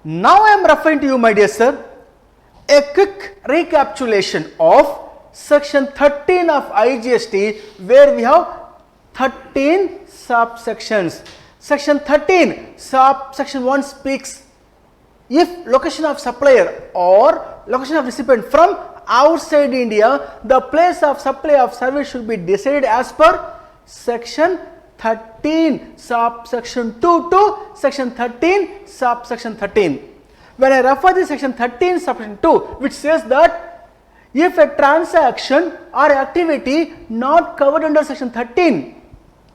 Now I am referring to you, my dear sir, a quick recapitulation of section 13 of IGST, where we have 13 subsections. Section 13 subsection 1 speaks if location of supplier or location of recipient from outside India, the place of supply of service should be decided as per section 13 subsection 2 to section 13 subsection 13. When I refer to section 13 subsection 2, which says that if a transaction or activity not covered under section 13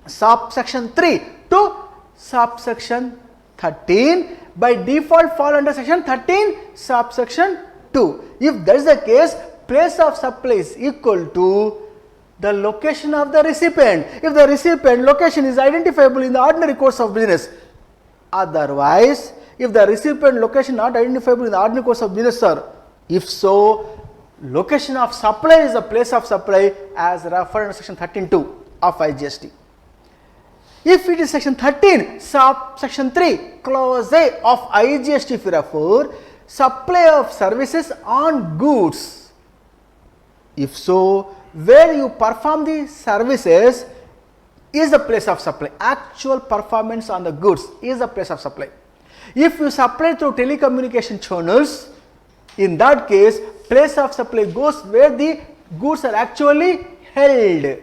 subsection 3 to subsection 13 by default fall under section 13 subsection 2. If that is the case, place of supply is equal to the location of the recipient. If the recipient location is identifiable in the ordinary course of business, otherwise, if the recipient location not identifiable in the ordinary course of business, sir, if so, location of supply is the place of supply as referred in section 13(2) of IGST. If it is section 13 subsection 3 clause A of IGST, if you refer, supply of services on goods, if so, where you perform the services is the place of supply. Actual performance on the goods is the place of supply. If you supply through telecommunication channels, in that case, place of supply goes where the goods are actually held.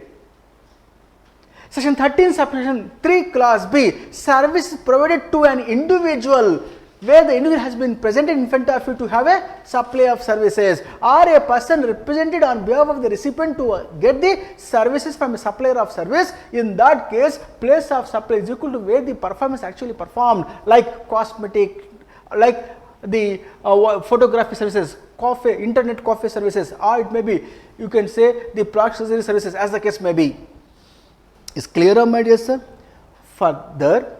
Section 13 subsection 3 clause B, service provided to an individual, where the individual has been presented in front of you to have a supply of services, or a person represented on behalf of the recipient to get the services from a supplier of service. In that case, place of supply is equal to where the performance actually performed, like cosmetic, like the photography services, coffee, internet coffee services, or it may be, you can say, the product services, as the case may be. Is clear, my dear sir? Further,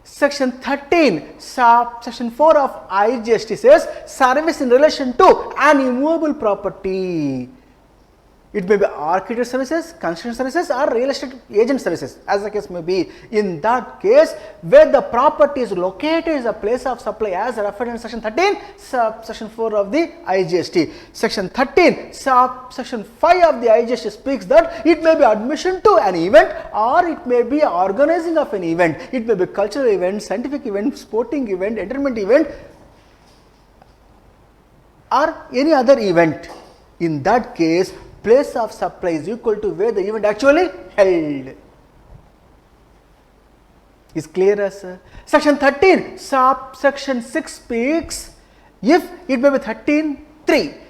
section 13 subsection 4 of IGST says service in relation to an immovable property. It may be architect services, construction services, or real estate agent services, as the case may be. In that case, where the property is located is a place of supply as referred in section 13 subsection 4 of the IGST. Section 13 subsection 5 of the IGST speaks that it may be admission to an event, or it may be organizing of an event. It may be cultural event, scientific event, sporting event, entertainment event, or any other event. In that case, place of supply is equal to where the event actually held. Is clear, sir? Section 13 subsection 6 speaks if it may be 13(3),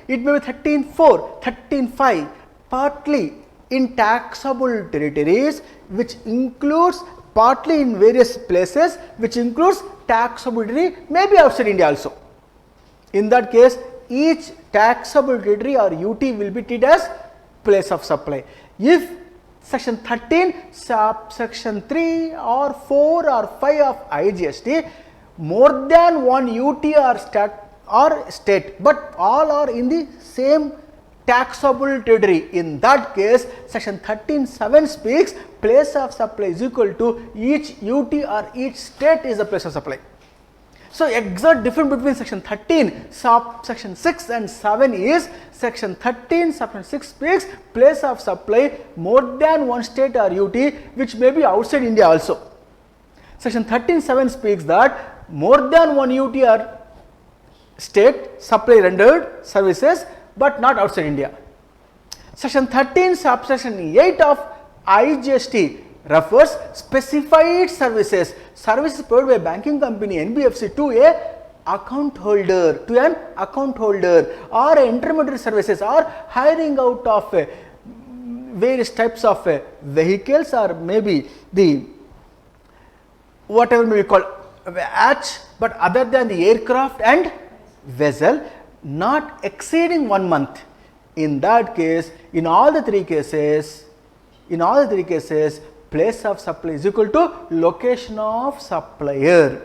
it may be 13(4), 13(5), partly in taxable territories, which includes partly in various places, which includes taxable territory, maybe outside India also. In that case, each taxable territory or UT will be treated as place of supply. If section 13 subsection 3 or 4 or 5 of IGST, more than one UT or state, but all are in the same taxable territory, in that case, section 13(7) speaks place of supply is equal to each UT or each state is the place of supply. So, exact difference between section 13 subsection 6 and 7 is section 13 subsection 6 speaks place of supply more than one state or UT, which may be outside India also. Section 13(7) speaks that more than one UT or state supply rendered services, but not outside India. Section 13 subsection 8 of IGST refers specified services, services provided by banking company NBFC to an account holder, or intermediary services, or hiring out of various types of vehicles, or maybe the whatever may be called hatch, but other than the aircraft and vessel, not exceeding 1 month. In that case, in all the three cases, place of supply is equal to location of supplier.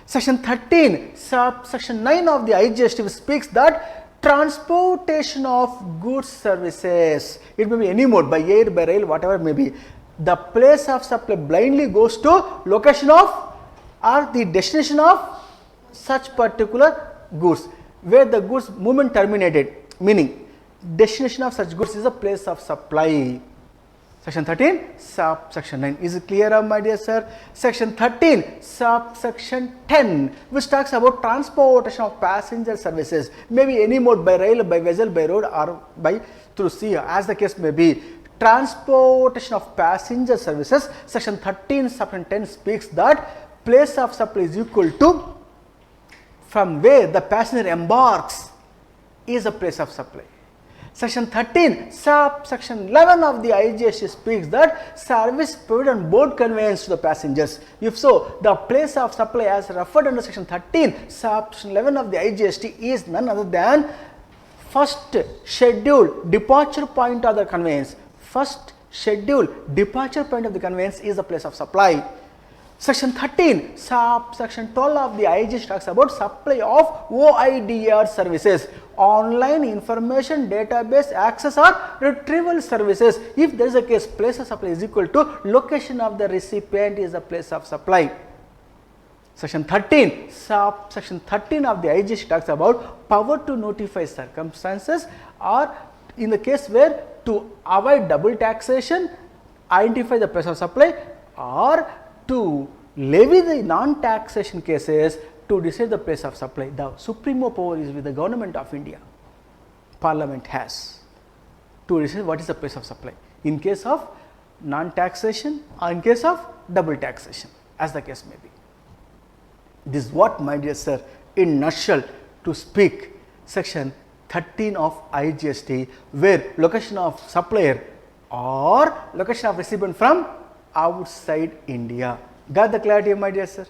Section 13 subsection 9 of the IGST speaks that transportation of goods services, it may be any mode, by air, by rail, whatever may be, the place of supply blindly goes to location of or the destination of such particular goods, where the goods movement terminated, meaning destination of such goods is a place of supply. Section 13, subsection 9. Is it clear, my dear sir? Section 13, subsection 10, which talks about transportation of passenger services, maybe any mode, by rail, by vessel, by road, or by through sea, as the case may be. Transportation of passenger services, section 13, subsection 10 speaks that place of supply is equal to from where the passenger embarks is a place of supply. Section 13, subsection 11 of the IGST speaks that service provided on board conveyance to the passengers. If so, the place of supply as referred under section 13, subsection 11 of the IGST is none other than first scheduled departure point of the conveyance. First scheduled departure point of the conveyance is the place of supply. Section 13, subsection 12 of the IGST talks about supply of OIDR services, online information database access or retrieval services. If there is a case, place of supply is equal to location of the recipient is the place of supply. Section 13, subsection 13 of the IGST talks about power to notify circumstances, or in the case where to avoid double taxation, identify the place of supply, or to levy the non-taxation cases to decide the place of supply. The supreme power is with the government of India. Parliament has to decide what is the place of supply in case of non-taxation or in case of double taxation, as the case may be. This is what, my dear sir, in nutshell to speak section 13 of IGST, where location of supplier or location of recipient from outside India. Got the clarity, my dear sir?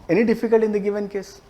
Any difficulty in the given case?